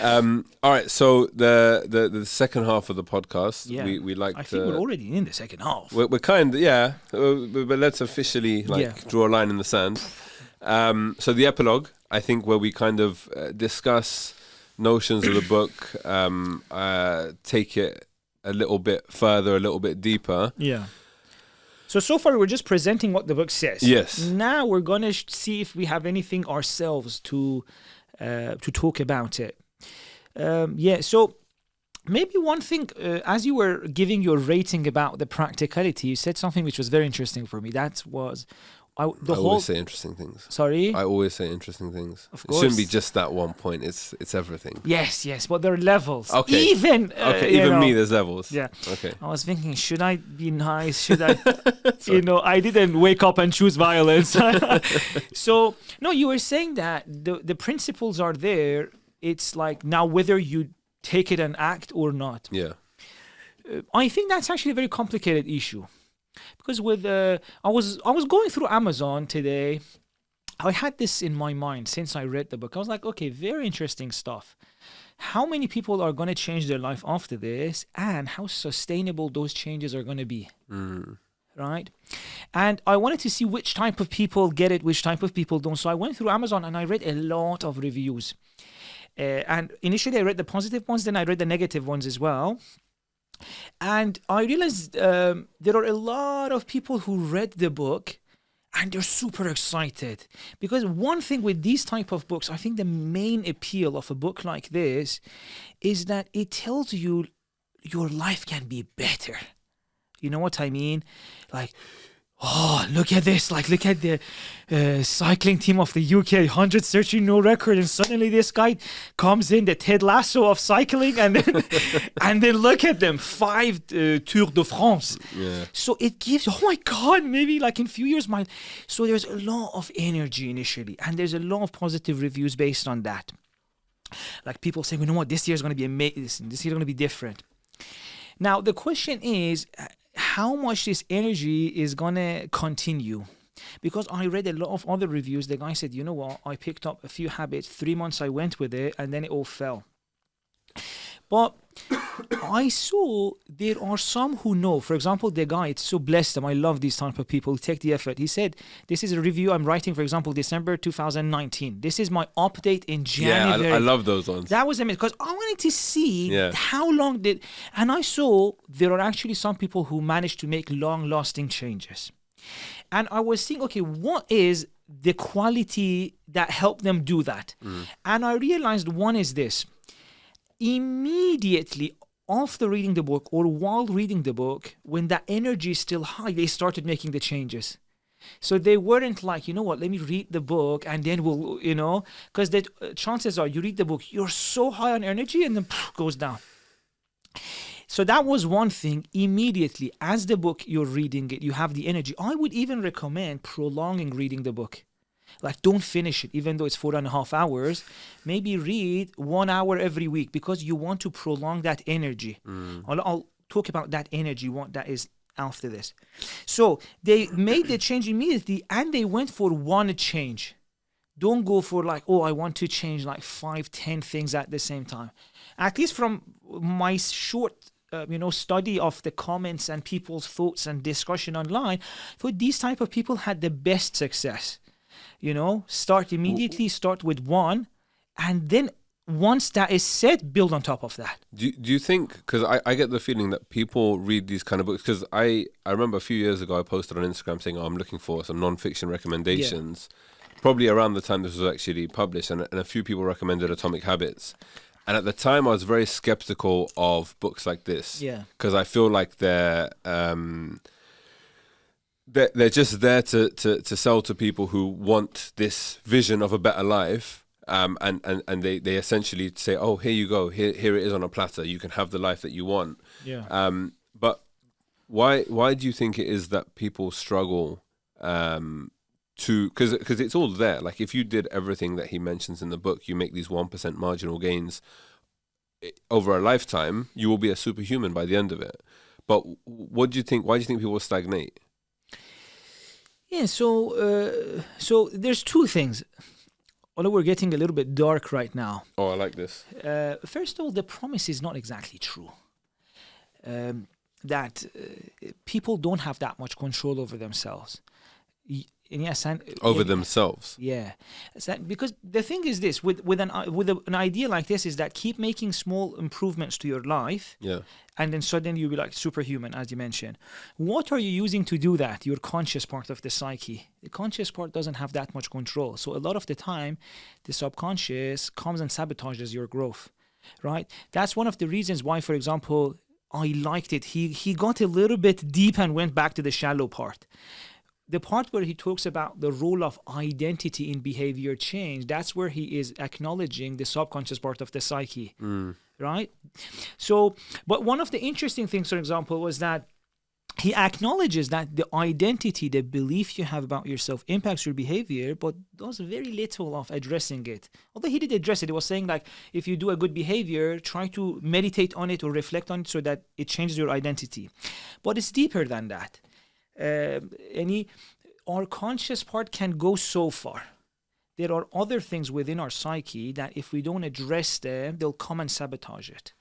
All right. So the second half of the podcast, we like I think we're already in the second half. We're kind of, but let's officially draw a line in the sand. So the epilogue, I think, where we kind of discuss notions of the book, take it a little bit further, a little bit deeper. Yeah. So far we're just presenting what the book says. Yes. Now we're going to see if we have anything ourselves to talk about it. So maybe one thing, as you were giving your rating about the practicality, you said something which was very interesting for me. That was I always say interesting things. Sorry? I always say interesting things. Of course. It shouldn't be just that one point. It's everything. Yes, but there are levels. Okay. Even me, there's levels. Yeah. Okay. I was thinking, should I be nice? Should I? I didn't wake up and choose violence. So, no, you were saying that the principles are there. It's like now whether you take it and act or not. Yeah. I think that's actually a very complicated issue. Because I was going through Amazon today. I had this in my mind since I read the book. I was like, okay, very interesting stuff. How many people are going to change their life after this, and how sustainable those changes are going to be? Right? And I wanted to see which type of people get it, which type of people don't. So I went through Amazon and I read a lot of reviews. And initially I read the positive ones, then I read the negative ones as well. And I realized there are a lot of people who read the book and they're super excited. Because one thing with these type of books, I think the main appeal of a book like this is that it tells you your life can be better. You know what I mean? Like, oh, look at this, like look at the cycling team of the UK, 100 searching no record, and suddenly this guy comes in, the Ted Lasso of cycling, and then and then look at them, 5 Tour de France. Yeah. So it gives, oh my God, maybe like in a few years, so there's a lot of energy initially, and there's a lot of positive reviews based on that. Like people saying, you know what, this year is going to be amazing, this year is going to be different. Now, the question is, how much this energy is going to continue? Because I read a lot of other reviews. The guy said, you know what, I picked up a few habits, 3 months I went with it, and then it all fell. But I saw there are some who know. For example, the guy, it's so blessed them. I love these type of people who take the effort. He said, this is a review I'm writing, for example, December 2019. This is my update in January. Yeah, I love those ones. That was amazing because I wanted to see how long and I saw there are actually some people who managed to make long-lasting changes. And I was thinking, okay, what is the quality that helped them do that? And I realized one is this. Immediately after reading the book or while reading the book, when that energy is still high, they started making the changes. So they weren't like, you know what, let me read the book and then we'll, because the chances are you read the book, you're so high on energy and then goes down. So that was one thing. Immediately, as the book you're reading it, you have the energy. I would even recommend prolonging reading the book. Like, don't finish it, even though it's 4.5 hours. Maybe read 1 hour every week because you want to prolong that energy. I'll talk about that energy, what that is after this. So they made the change immediately and they went for one change. Don't go for like, oh, I want to change like 5-10 things at the same time. At least from my short study of the comments and people's thoughts and discussion online, for these type of people had the best success. Start immediately, start with one, and then once that is set, build on top of that. Do you think, because I get the feeling that people read these kind of books, because I remember a few years ago I posted on Instagram saying, I'm looking for some non-fiction recommendations, probably around the time this was actually published, and a few people recommended Atomic Habits. And at the time I was very skeptical of books like this, because I feel like they're just there to sell to people who want this vision of a better life, and they essentially say, oh, here you go, here it is on a platter, you can have the life that you want. But why do you think it is that people struggle because it's all there? Like, if you did everything that he mentions in the book, you make these 1% marginal gains over a lifetime, you will be a superhuman by the end of it. But what do you think? Why do you think people stagnate? Yeah, so there's two things. Although we're getting a little bit dark right now. Oh, I like this. First of all, the promise is not exactly true. That people don't have that much control over themselves. Over themselves. Yeah, because the thing is this: with an idea like this, is that keep making small improvements to your life. And then suddenly you'll be like superhuman, as you mentioned. What are you using to do that? Your conscious part of the psyche. The conscious part doesn't have that much control. So a lot of the time, the subconscious comes and sabotages your growth, right? That's one of the reasons why, for example, I liked it. He got a little bit deep and went back to the shallow part. The part where he talks about the role of identity in behavior change, that's where he is acknowledging the subconscious part of the psyche, right? So, but one of the interesting things, for example, was that he acknowledges that the identity, the belief you have about yourself impacts your behavior, but does very little of addressing it. Although he did address it, he was saying like, if you do a good behavior, try to meditate on it or reflect on it so that it changes your identity. But it's deeper than that. Our conscious part can go so far. There are other things within our psyche that if we don't address them, they'll come and sabotage it.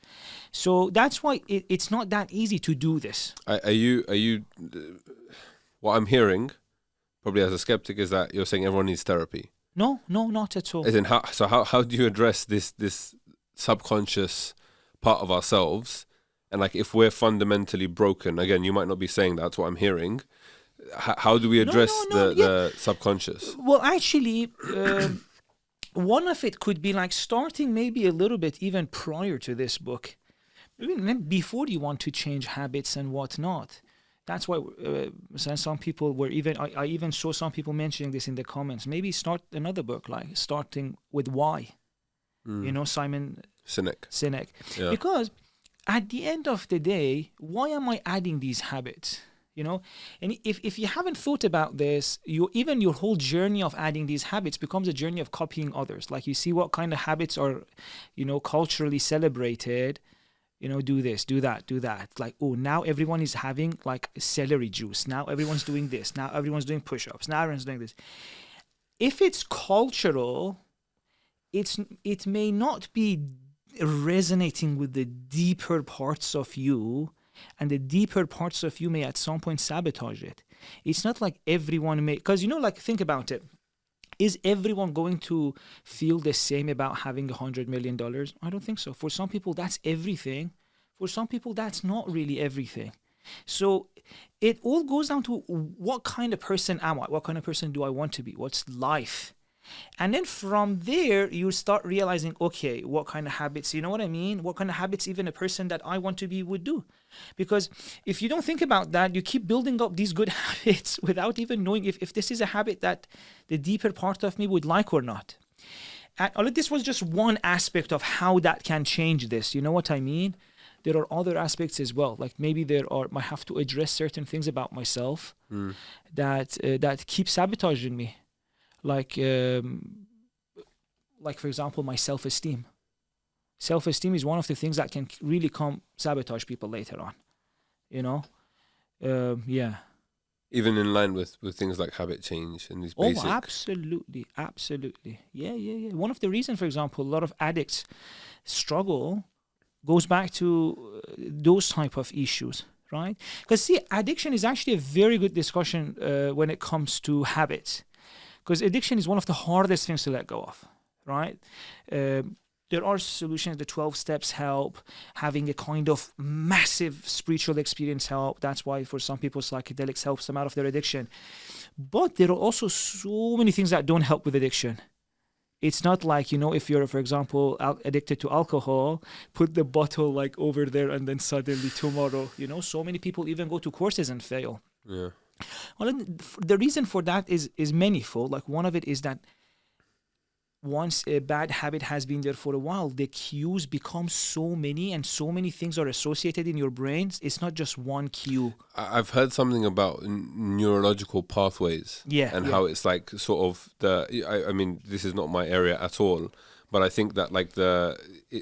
So that's why it's not that easy to do this. Are you? What I'm hearing, probably as a skeptic, is that you're saying everyone needs therapy. No, not at all. As in, how do you address this subconscious part of ourselves? And like, if we're fundamentally broken, again, you might not be saying that's what I'm hearing. How do we address the subconscious? Well, actually, one of it could be like starting maybe a little bit even prior to this book, even before you want to change habits and whatnot. That's why some people were even, I even saw some people mentioning this in the comments. Maybe start another book, like starting with why. Simon Sinek. Yeah. Because at the end of the day, why am I adding these habits? And if you haven't thought about this, even your whole journey of adding these habits becomes a journey of copying others. Like you see what kind of habits are, culturally celebrated. Do this, do that, do that. Like, oh, now everyone is having like celery juice. Now everyone's doing this. Now everyone's doing push-ups. Now everyone's doing this. If it's cultural, it may not be resonating with the deeper parts of you, and the deeper parts of you may at some point sabotage it. It's not like everyone may, because think about it. Is everyone going to feel the same about having $100 million? I don't think so. For some people, that's everything. For some people, that's not really everything. So it all goes down to what kind of person am I? What kind of person do I want to be? What's life? And then from there, you start realizing, okay, what kind of habits, you know what I mean? What kind of habits even a person that I want to be would do? Because if you don't think about that, you keep building up these good habits without even knowing if this is a habit that the deeper part of me would like or not. And this was just one aspect of how that can change this. You know what I mean? There are other aspects as well. Like maybe I have to address certain things about myself that keep sabotaging me. Like for example, my self-esteem. Self-esteem is one of the things that can really sabotage people later on. Yeah. Even in line with things like habit change and these basic. Oh, absolutely. Yeah. One of the reasons, for example, a lot of addicts struggle goes back to those type of issues, right? Because see, addiction is actually a very good discussion when it comes to habits. Because addiction is one of the hardest things to let go of, right? There are solutions. The 12 steps help. Having a kind of massive spiritual experience help. That's why for some people, psychedelics helps them out of their addiction. But there are also so many things that don't help with addiction. It's not like, if you're, for example, addicted to alcohol, put the bottle like over there and then suddenly tomorrow, so many people even go to courses and fail. Yeah. Well, the reason for that is manifold. Like one of it is that once a bad habit has been there for a while, the cues become so many and so many things are associated in your brains. It's not just one cue. I've heard something about neurological pathways and how it's like sort of I mean, this is not my area at all, but I think that like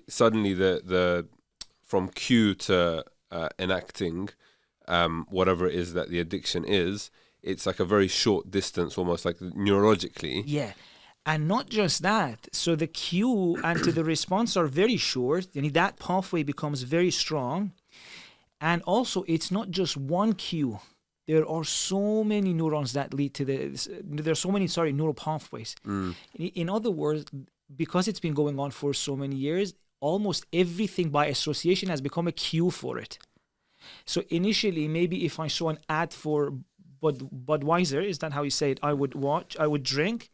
suddenly the from cue to enacting whatever it is that the addiction is, it's like a very short distance, almost like neurologically. Yeah. And not just that. So the cue and to the response are very short. That pathway becomes very strong. And also, it's not just one cue. There are so many neurons that lead to there are so many, neural pathways. In other words, because it's been going on for so many years, almost everything by association has become a cue for it. So initially, maybe if I saw an ad for Budweiser, is that how you say it? I would drink.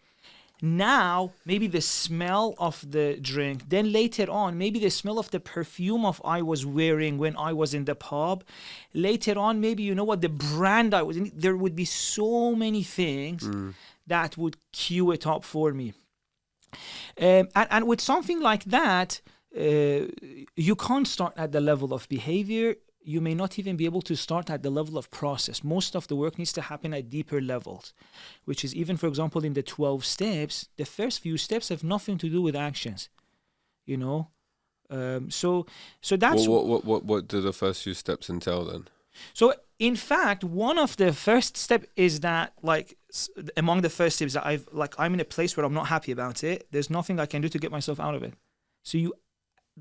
Now, maybe the smell of the drink. Then later on, maybe the smell of the perfume I was wearing when I was in the pub. Later on, maybe, the brand I was in. There would be so many things that would cue it up for me. And with something like that, you can't start at the level of behavior. You may not even be able to start at the level of process. Most of the work needs to happen at deeper levels, which is even, for example, in the 12 steps, the first few steps have nothing to do with actions, So that's... What do the first few steps entail then? So, in fact, one of the first steps is that, among the first steps that I'm in a place where I'm not happy about it. There's nothing I can do to get myself out of it. So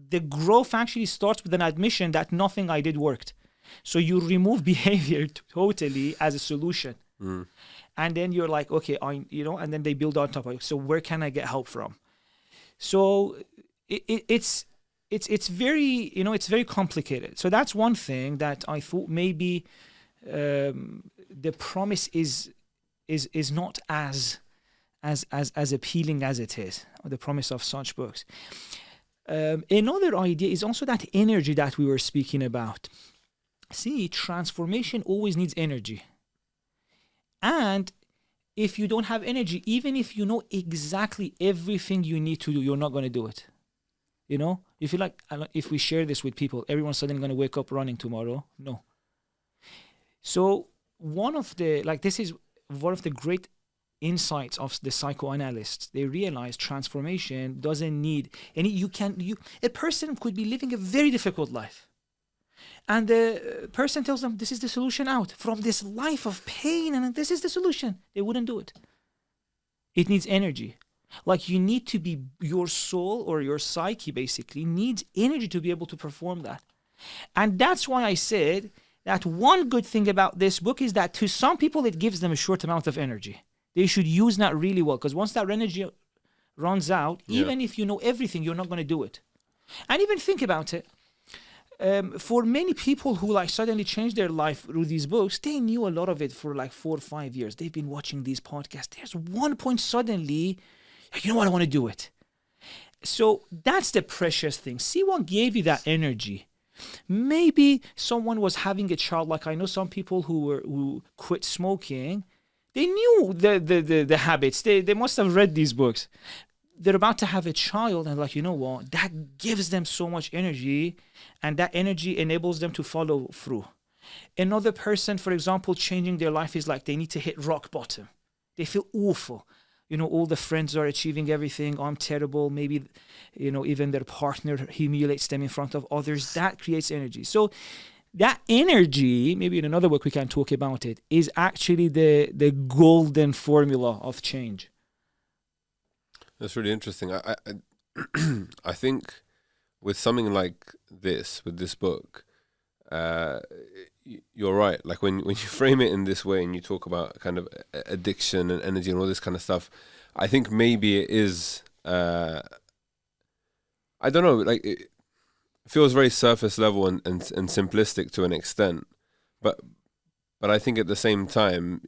the growth actually starts with an admission that nothing I did worked. So you remove behavior totally as a solution. And then you're like, okay, and then they build on top of it. So where can I get help from? So it's very, it's very complicated. So that's one thing that I thought maybe the promise is not as appealing as it is, or the promise of such books. Another idea is also that energy that we were speaking about. See, transformation always needs energy. And if you don't have energy, even if you know exactly everything you need to do, you're not going to do it. You know, you feel like if we share this with people, everyone's suddenly going to wake up running tomorrow. No. So this is one of the great insights of the psychoanalysts. They realize transformation doesn't need any. A person could be living a very difficult life, and the person tells them this is the solution out from this life of pain, and this is the solution. They wouldn't do it. It needs energy. Like you need to be, your soul or your psyche basically needs energy to be able to perform that. And that's why I said that one good thing about this book is that to some people it gives them a short amount of energy. They should use that really well, because once that energy runs out, even if you know everything, you're not going to do it. And even think about it. For many people who like suddenly change their life through these books, they knew a lot of it for like 4 or 5 years. They've been watching these podcasts. There's one point suddenly, you know what, I want to do it. So that's the precious thing. See what gave you that energy. Maybe someone was having a child. Like I know some people who quit smoking. They knew the habits. They must have read these books. They're about to have a child, and like, you know what? That gives them so much energy, and that energy enables them to follow through. Another person, for example, changing their life is like they need to hit rock bottom. They feel awful. You know, all the friends are achieving everything. I'm terrible. Maybe, you know, even their partner humiliates them in front of others. That creates energy. So that energy, maybe in another book we can talk about it, is actually the golden formula of change. That's really interesting. I think with something like this, with this book, you're right. Like when you frame it in this way and you talk about kind of addiction and energy and all this kind of stuff, I think maybe it is, I don't know, like it feels very surface level and simplistic to an extent, but I think at the same time,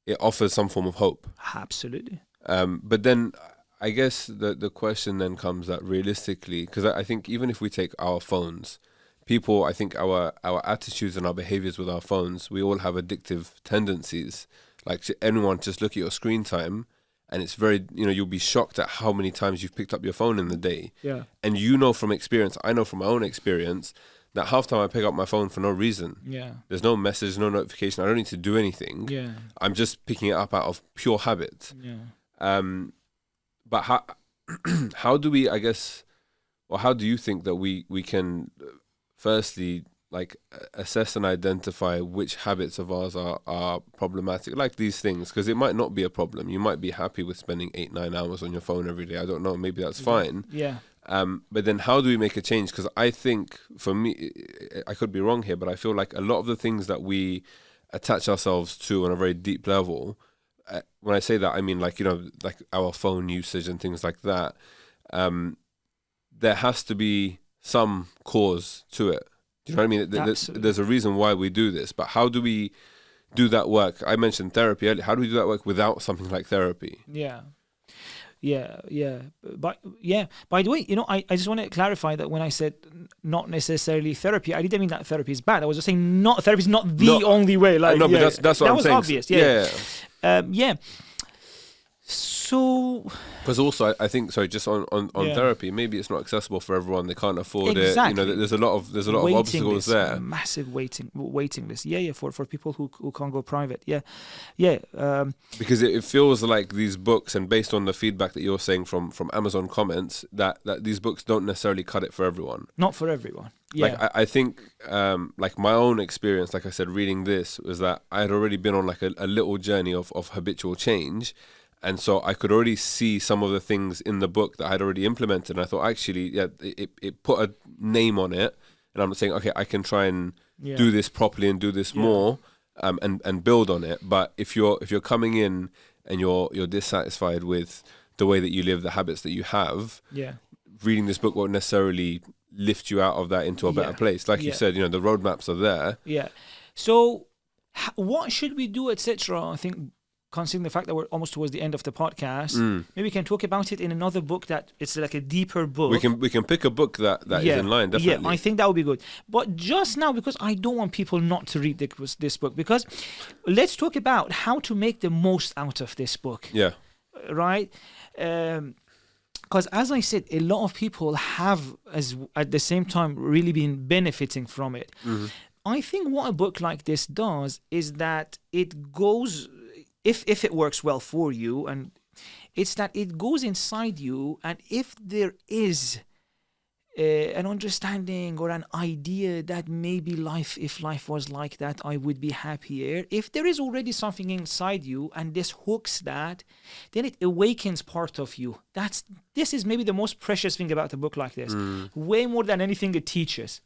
it offers some form of hope. Absolutely. But then I guess the question then comes that realistically, because I think even if we take our phones, people, I think our attitudes and our behaviors with our phones, we all have addictive tendencies. Like anyone, just look at your screen time, and it's very, you know, you'll be shocked at how many times you've picked up your phone in the day. Yeah. And you know from experience, I know from my own experience, that half time I pick up my phone for no reason. Yeah. There's no message, no notification. I don't need to do anything. Yeah. I'm just picking it up out of pure habit. Yeah. But how do we, I guess, or how do you think that we can firstly like assess and identify which habits of ours are problematic, like these things? Because it might not be a problem. You might be happy with spending 8-9 hours on your phone every day. I don't know. Maybe that's fine. Yeah. But then how do we make a change? Because I think, for me, I could be wrong here, but I feel like a lot of the things that we attach ourselves to on a very deep level, when I say that, I mean like, you know, like our phone usage and things like that, there has to be some cause to it. Do you know what I mean? There's a reason why we do this, but how do we do that work? I mentioned therapy earlier. How do we do that work without something like therapy? Yeah. But by the way, you know, I just want to clarify that when I said not necessarily therapy, I didn't mean that therapy is bad. I was just saying therapy is not the only way. Like, no, but that's what I'm saying. That was obvious. Yeah. So, because also I think, sorry, just on therapy, maybe it's not accessible for everyone. They can't afford it. You know, there's a lot of obstacles there. Massive waiting list. Yeah, for people who can't go private. Yeah. Because it feels like these books, and based on the feedback that you're saying from Amazon comments, that these books don't necessarily cut it for everyone. Not for everyone. Yeah. Like I think, like my own experience, like I said, reading this was that I had already been on like a little journey of habitual change. And so I could already see some of the things in the book that I had already implemented. And I thought, actually, it put a name on it. And I'm saying, okay, I can try and do this properly and do this more, and build on it. But if you're coming in and you're dissatisfied with the way that you live, the habits that you have, reading this book won't necessarily lift you out of that into a better place. Like you said, you know, the roadmaps are there. Yeah. So what should we do, etc.? I think considering the fact that we're almost towards the end of the podcast, maybe we can talk about it in another book that it's like a deeper book. We can pick a book that is in line, definitely. Yeah, I think that would be good. But just now, because I don't want people not to read this book, because let's talk about how to make the most out of this book. Yeah. Right? Because as I said, a lot of people have, at the same time, really been benefiting from it. I think what a book like this does is that it goes, if it works well for you, and it's that it goes inside you, and if there is an understanding or an idea that maybe if life was like that, I would be happier. If there is already something inside you and this hooks that, then it awakens part of you. This is maybe the most precious thing about a book like this, way more than anything it teaches.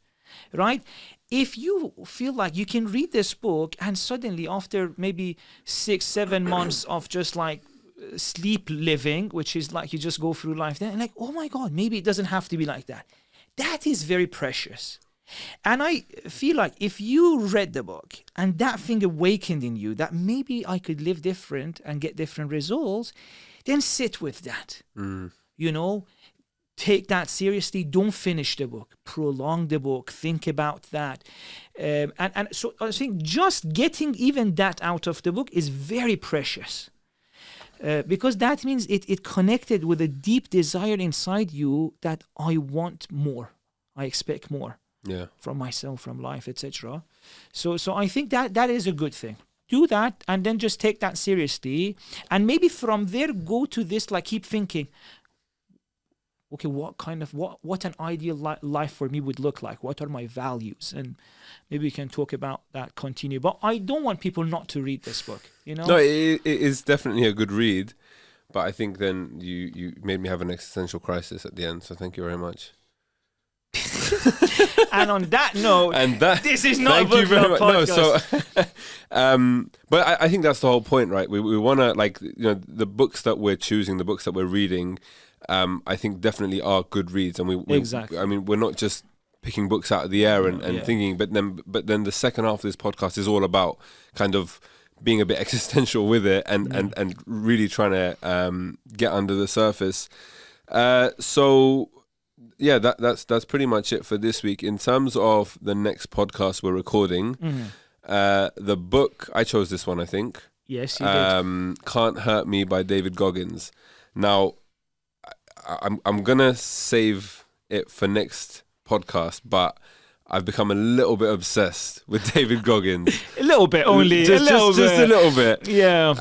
Right? If you feel like you can read this book and suddenly after maybe 6-7 months of just like sleep living, which is like you just go through life then, and like, oh my God, maybe it doesn't have to be like that. That is very precious. And I feel like if you read the book and that thing awakened in you that maybe I could live different and get different results, then sit with that. You know, take that seriously. Don't finish the book. Prolong the book. Think about that. And so I think just getting even that out of the book is very precious. Because that means it connected with a deep desire inside you that I want more. I expect more from myself, from life, etc. So I think that is a good thing. Do that and then just take that seriously. And maybe from there, go to this, like keep thinking, okay, what an ideal life for me would look like? What are my values? And maybe we can talk about that, continue. But I don't want people not to read this book, you know? No, it is definitely a good read. But I think then you made me have an existential crisis at the end. So thank you very much. And on that note, this is not a book club podcast. But I think that's the whole point, right? We want to, like, you know, the books that we're choosing, the books that we're reading, I think definitely are good reads, and exactly. I mean, we're not just picking books out of the air and thinking, but then the second half of this podcast is all about kind of being a bit existential with it and really trying to get under the surface. So yeah, that's pretty much it for this week. In terms of the next podcast we're recording, the book, I chose this one, I think. Yes, you did. Can't Hurt Me by David Goggins. Now, I'm gonna save it for next podcast, but I've become a little bit obsessed with David Goggins. A little bit only, just a little bit. Yeah.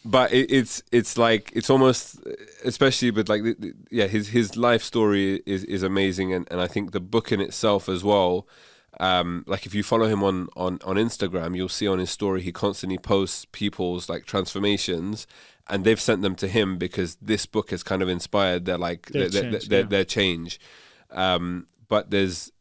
But it's like, it's almost, especially with like his life story is amazing, and I think the book in itself as well. Like if you follow him on Instagram, you'll see on his story he constantly posts people's like transformations, and they've sent them to him because this book has kind of inspired their change. But there's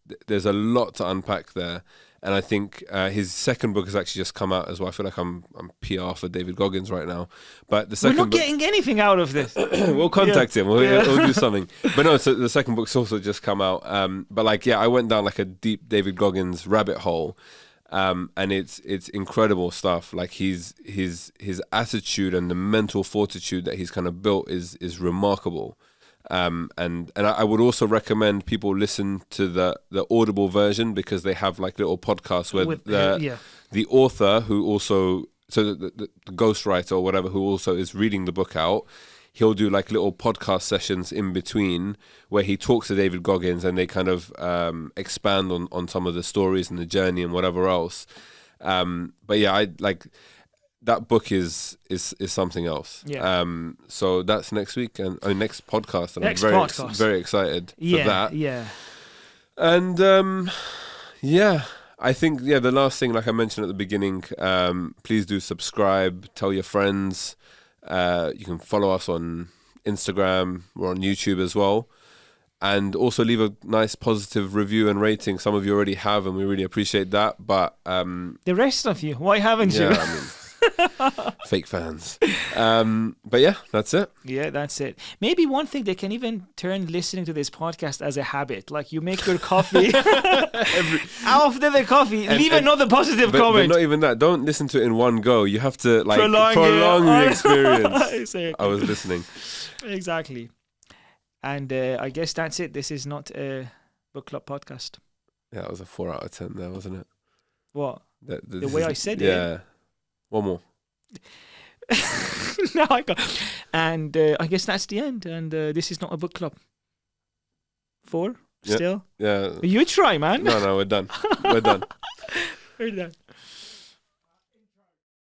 a lot to unpack there, and I think his second book has actually just come out as well. I feel like I'm PR for David Goggins right now, but the second we're not getting anything out of this. We'll contact him. We'll do something. But no, so the second book's also just come out. But like, I went down like a deep David Goggins rabbit hole, and it's incredible stuff. Like his attitude and the mental fortitude that he's kind of built is remarkable. And I would also recommend people listen to the Audible version, because they have like little podcasts where the author, who also, so the ghostwriter or whatever, who also is reading the book out, he'll do like little podcast sessions in between where he talks to David Goggins, and they kind of expand on some of the stories and the journey and whatever else. But yeah, I like, that book is something else. Yeah. So that's next week, and next podcast, and I'm very excited for that. Yeah. And I think the last thing, like I mentioned at the beginning, please do subscribe, tell your friends. You can follow us on Instagram. We're on YouTube as well. And also leave a nice positive review and rating. Some of you already have, and we really appreciate that. But the rest of you, why haven't you? I mean, Fake fans. But yeah, that's it. Yeah, that's it. Maybe one thing, they can even turn listening to this podcast as a habit. Like you make your coffee. After the coffee, leave another positive comment. But not even that. Don't listen to it in one go. You have to like prolong the experience. Exactly. I was listening. Exactly. And I guess that's it. This is not a book club podcast. Yeah, it was a 4 out of 10 there, wasn't it? What? The way I said it? Yeah. One more. No, I got. And I guess that's the end. And this is not a book club. 4? Yeah. Still? Yeah. You try, man. No, we're done. We're done. We're done.